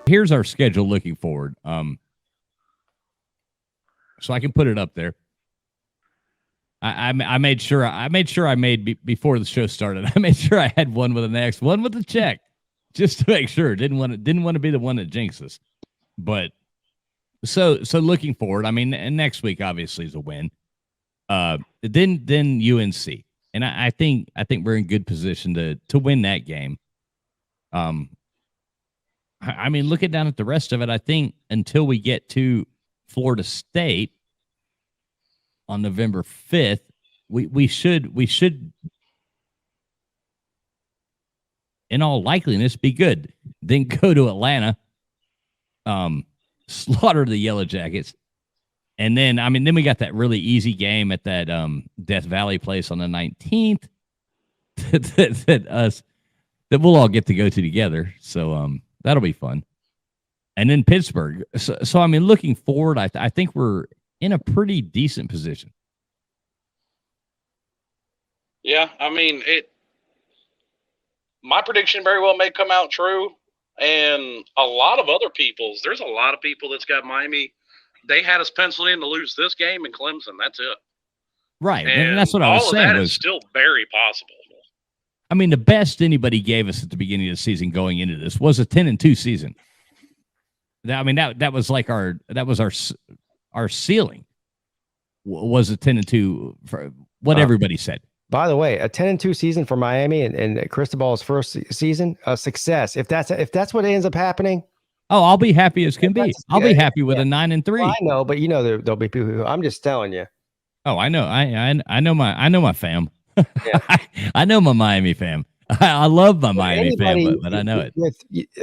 here's our schedule looking forward. So I can put it up there. I made sure before the show started. I made sure I had one with an X, one with a check, just to make sure. Didn't want to be the one that jinxes. But so looking forward, I mean, and next week obviously is a win. Then UNC, and I think we're in good position to win that game. I mean, looking down at the rest of it, I think until we get to Florida State on November 5th, we should in all likeliness be good. Then go to Atlanta, slaughter the Yellow Jackets, and then we got that really easy game at that Death Valley place on the 19th that we'll all get to go to together. So that'll be fun. And then Pittsburgh. So I mean, looking forward, I think we're in a pretty decent position. Yeah, I mean, my prediction very well may come out true, and a lot of other people's. There's a lot of people that's got Miami. They had us penciled in to lose this game in Clemson. That's it. Right, and that's what I was saying. All of that is still very possible. I mean, the best anybody gave us at the beginning of the season going into this was a 10-2 season. I mean, that was like our ceiling was a 10-2 for what everybody said. By the way, a 10-2 season for Miami and Cristobal's first season, a success. If that's what ends up happening, I'll be happy as can be. I'll be happy with a 9-3. Well, I know, but you know there'll be people who. I'm just telling you. Oh, I know. I know my fam. Yeah. I know my Miami fam. I love my Miami fam, but I know it.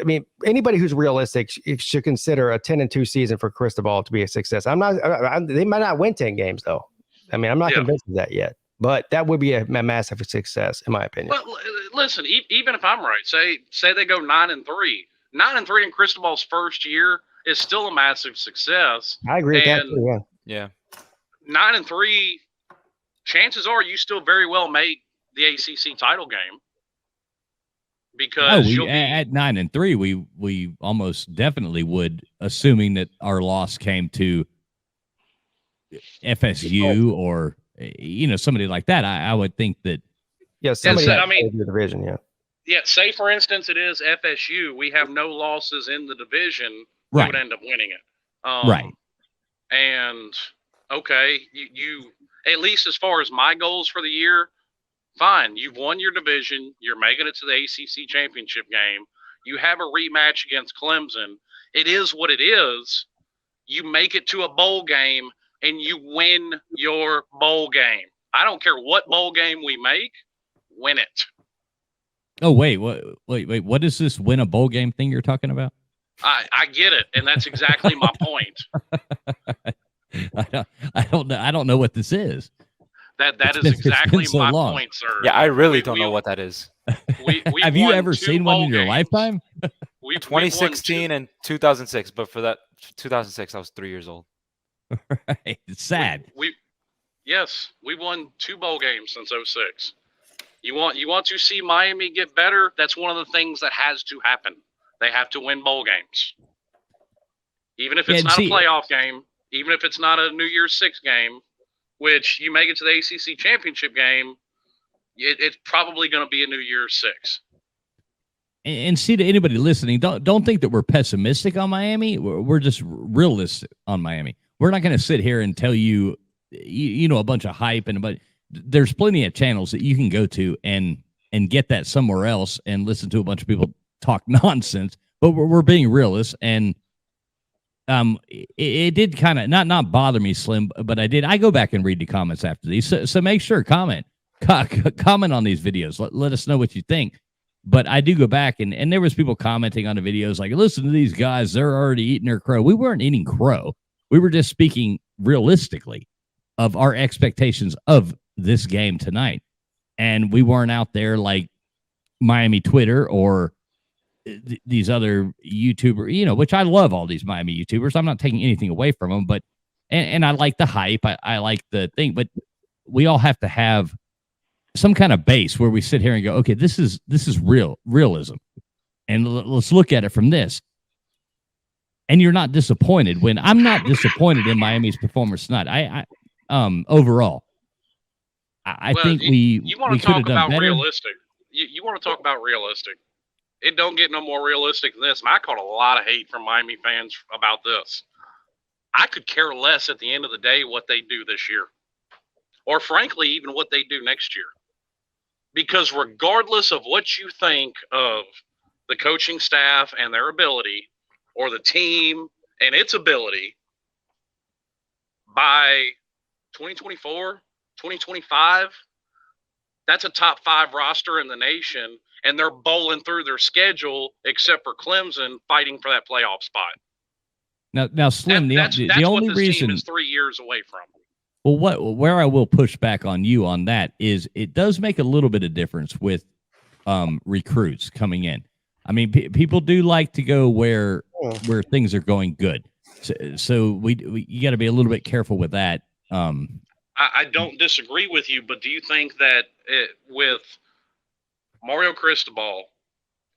I mean, anybody who's realistic should consider a 10-2 season for Cristobal to be a success. They might not win 10 games though. I mean, I'm not convinced of that yet, but that would be a massive success in my opinion. Well, listen, even if I'm right, say they go 9-3. 9-3 in Cristobal's first year is still a massive success. I agree with that too, yeah. 9-3, chances are you still very well make the ACC title game. Because at 9-3, we almost definitely would, assuming that our loss came to FSU or somebody like that. I would think that. Yeah, somebody in the division. Yeah. Say for instance, it is FSU. We have no losses in the division. Right. We would end up winning it. Right. And okay, you at least as far as my goals for the year. Fine, you've won your division. You're making it to the ACC championship game. You have a rematch against Clemson. It is what it is. You make it to a bowl game, and you win your bowl game. I don't care what bowl game we make. Win it. Oh, wait. What is this win a bowl game thing you're talking about? I get it, and that's exactly my point. I don't know what this is. That is exactly my point, sir. Yeah, I really don't know what that is. Have you ever seen one in your lifetime? 2016 and 2006, but for that 2006, I was 3 years old. Right. It's sad. We won 2 bowl games since 2006. You want to see Miami get better? That's one of the things that has to happen. They have to win bowl games. Even if it's not a playoff game, even if it's not a New Year's Six game, which you make it to the ACC championship game, it's probably going to be a New Year's Six. And see, to anybody listening, don't think that we're pessimistic on Miami. We're just realistic on Miami. We're not going to sit here and tell you, a bunch of hype but there's plenty of channels that you can go to and get that somewhere else and listen to a bunch of people talk nonsense. But we're being realists, and it did kind of not bother me, Slim, but I go back and read the comments after these. So make sure comment on these videos. Let us know what you think. But I do go back and there was people commenting on the videos like, listen to these guys, they're already eating their crow. We weren't eating crow. We were just speaking realistically of our expectations of this game tonight. And we weren't out there like Miami Twitter or these other YouTubers, which I love all these Miami YouTubers. I'm not taking anything away from them, but, and I like the hype. I like the thing, but we all have to have some kind of base where we sit here and go, okay, this is realism. And let's look at it from this. and you're not disappointed. When I'm not disappointed in Miami's performance tonight, I overall, I think you want we to could have talk done about better. realistic. You want to talk about realistic. It don't get no more realistic than this. And I caught a lot of hate from Miami fans about this. I could care less at the end of the day what they do this year, or frankly, even what they do next year. Because regardless of what you think of the coaching staff and their ability, or the team and its ability, by 2024, 2025, that's a top 5 roster in the nation, and they're bowling through their schedule except for Clemson fighting for that playoff spot. Now, Slim, That's the only what this reason team is 3 years away from. Well, where I will push back on you on that is it does make a little bit of difference with recruits coming in. I mean, people do like to go where things are going good. So you got to be a little bit careful with that. I don't disagree with you, but do you think that with Mario Cristobal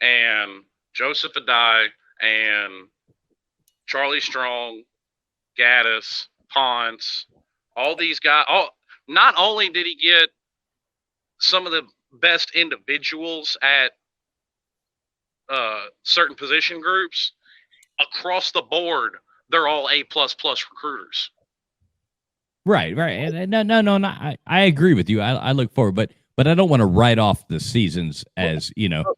and Joseph Adai and Charlie Strong, Gaddis, Ponce, all these guys, not only did he get some of the best individuals at certain position groups, across the board, they're all A++ recruiters. Right. And no. I agree with you. I look forward, but I don't want to write off the seasons as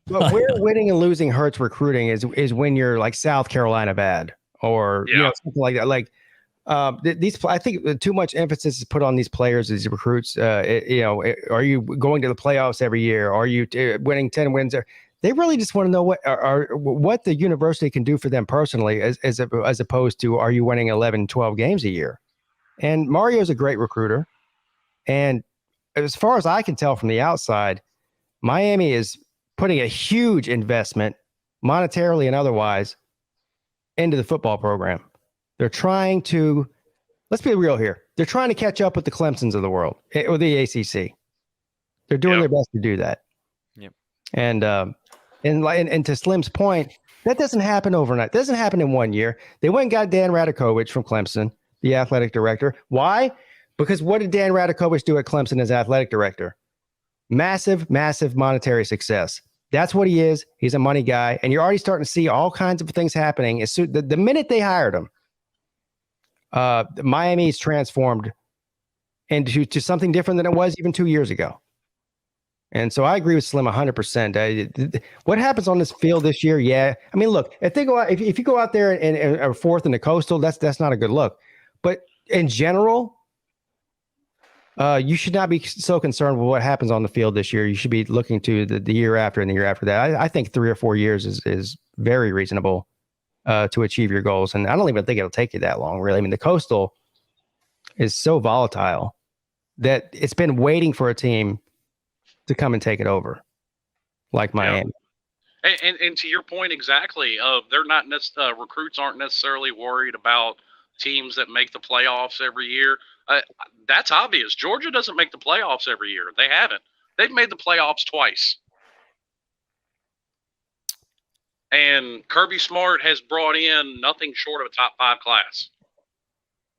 But where winning and losing hurts recruiting is when you're like South Carolina bad or something like that. Like these, I think too much emphasis is put on these players, these recruits. Are you going to the playoffs every year? Are you winning 10 wins? They really just want to know what the university can do for them personally, as opposed to are you winning 11, 12 games a year? And Mario's a great recruiter. And as far as I can tell from the outside, Miami is putting a huge investment, monetarily and otherwise, into the football program. They're trying to, let's be real here, they're trying to catch up with the Clemsons of the world, or the ACC. They're doing their best to do that. Yep. And to Slim's point, that doesn't happen overnight. It doesn't happen in 1 year. They went and got Dan Radakovich from Clemson, the athletic director. Why? Because what did Dan Radakovich do at Clemson as athletic director? Massive monetary success. That's what he is. He's a money guy. And you're already starting to see all kinds of things happening. The minute they hired him, Miami's transformed into something different than it was even 2 years ago. And so I agree with Slim 100%. What happens on this field this year? Yeah. I mean, look, if they go out, if you go out there and are fourth in the Coastal, that's not a good look. But in general, you should not be so concerned with what happens on the field this year. You should be looking to the year after and the year after that. I think 3 or 4 years is very reasonable to achieve your goals. And I don't even think it'll take you that long, really. I mean, the Coastal is so volatile that it's been waiting for a team to come and take it over, like Miami. Yeah. And to your point exactly, they're not recruits aren't necessarily worried about teams that make the playoffs every year. That's obvious. Georgia doesn't make the playoffs every year. They haven't. They've made the playoffs twice. And Kirby Smart has brought in nothing short of a top 5 class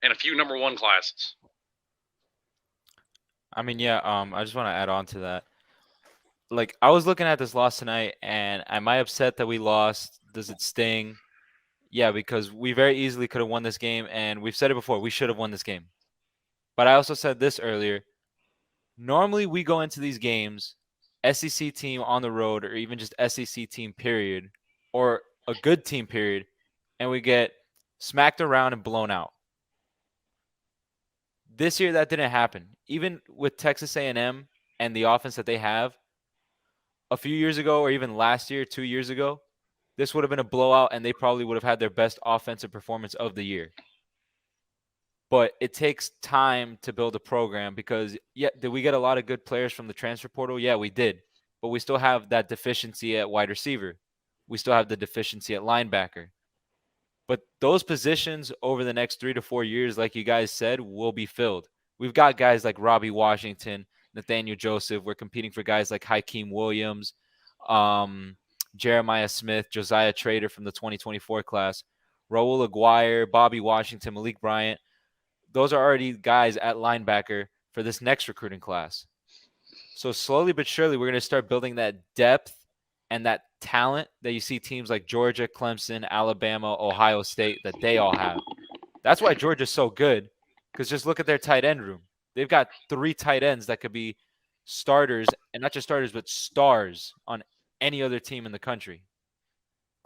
and a few number 1 classes. I mean, I just want to add on to that. Like, I was looking at this loss tonight, and am I upset that we lost? Does it sting? Yeah, because we very easily could have won this game, and we've said it before, we should have won this game. But I also said this earlier. Normally, we go into these games, SEC team on the road, or even just SEC team, period, or a good team, period, and we get smacked around and blown out. This year, that didn't happen. Even with Texas A&M and the offense that they have, a few years ago, or even last year, 2 years ago, this would have been a blowout, and they probably would have had their best offensive performance of the year. But it takes time to build a program because, did we get a lot of good players from the transfer portal? Yeah, we did. But we still have that deficiency at wide receiver. We still have the deficiency at linebacker. But those positions over the next 3 to 4 years, like you guys said, will be filled. We've got guys like Robbie Washington, Nathaniel Joseph. We're competing for guys like Hakeem Williams, Jeremiah Smith, Josiah Trader from the 2024 class. Raul Aguirre, Bobby Washington, Malik Bryant. Those are already guys at linebacker for this next recruiting class. So slowly but surely, we're going to start building that depth and that talent that you see teams like Georgia, Clemson, Alabama, Ohio State, that they all have. That's why Georgia's so good, because just look at their tight end room. They've got 3 tight ends that could be starters, and not just starters, but stars on any other team in the country.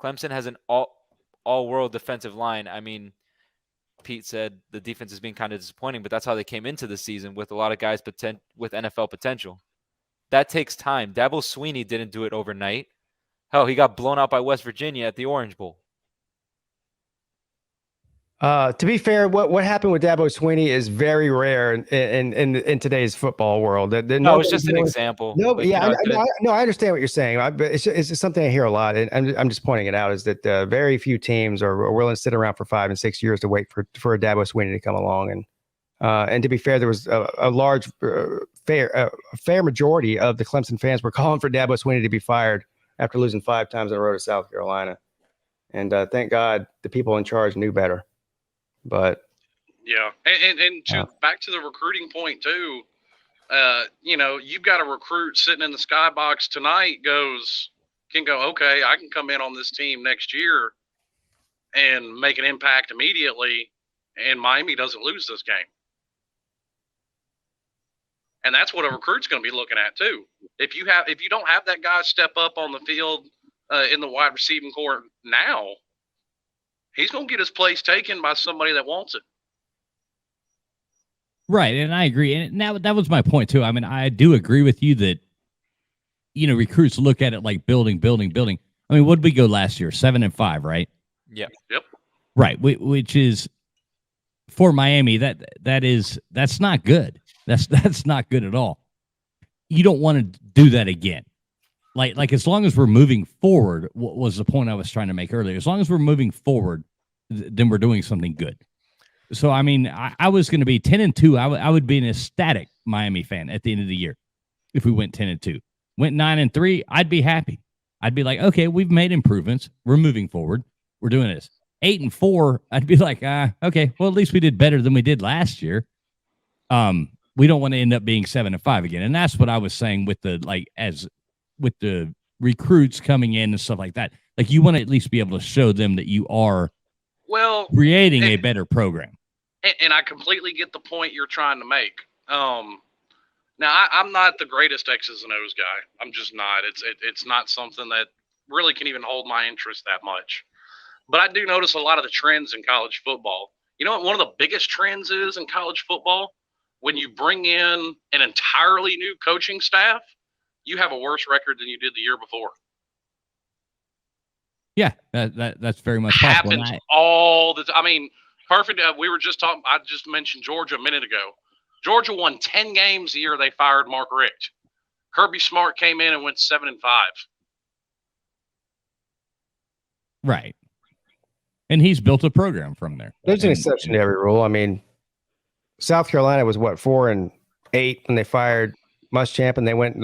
Clemson has an all-world defensive line. I mean, Pete said the defense has been kind of disappointing, but that's how they came into the season, with a lot of guys with NFL potential. That takes time. Dabo Swinney didn't do it overnight. Hell, he got blown out by West Virginia at the Orange Bowl. To be fair, what happened with Dabo Swinney is very rare in today's football world. No, it's just an example. No, yeah, I understand what you're saying, but it's just something I hear a lot, and I'm just pointing it out, is that very few teams are willing to sit around for 5 and 6 years to wait for a Dabo Swinney to come along. And to be fair, there was a large, fair majority of the Clemson fans were calling for Dabo Swinney to be fired after losing 5 times in a row to South Carolina. And thank God the people in charge knew better. But yeah, and to back to the recruiting point too, you've got a recruit sitting in the skybox tonight can go, okay, I can come in on this team next year and make an impact immediately, and Miami doesn't lose this game. And that's what a recruit's going to be looking at too. If you don't have that guy step up on the field in the wide receiving corps now, he's going to get his place taken by somebody that wants it. Right, and I agree. And that was my point too. I mean, I do agree with you that, recruits look at it like building. I mean, what did we go last year? 7-5, right? Yeah. Yep. Right, which is for Miami. That's not good. That's not good at all. You don't want to do that again. Like as long as we're moving forward, what was the point I was trying to make earlier? As long as we're moving forward, then we're doing something good. So, I mean, I was going to be 10-2. I would be an ecstatic Miami fan at the end of the year if we went 10-2. Went 9-3, I'd be happy. I'd be like, okay, we've made improvements. We're moving forward. We're doing this. 8-4, I'd be like, okay, well, at least we did better than we did last year. We don't want to end up being 7-5 again. And that's what I was saying with with the recruits coming in and stuff like that. Like, you want to at least be able to show them that you are creating a better program. And I completely get the point you're trying to make. Now, I'm not the greatest X's and O's guy. I'm just not. It's not something that really can even hold my interest that much. But I do notice a lot of the trends in college football. You know what one of the biggest trends is in college football? When you bring in an entirely new coaching staff, you have a worse record than you did the year before. Yeah, that's very much possible. Happens all the time. I mean, perfect. We were just talking. I just mentioned Georgia a minute ago. Georgia won 10 games the year they fired Mark Richt. Kirby Smart came in and went 7-5. Right, and he's built a program from there. There's an exception to every rule. I mean, South Carolina was 4-8 when they fired Muschamp, and they went.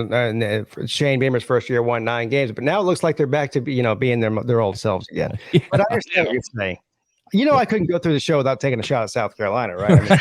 Shane Beamer's first year won 9 games, but now it looks like they're back to being their old selves again. Yeah. But I understand what you're saying. I couldn't go through the show without taking a shot at South Carolina, right? I mean,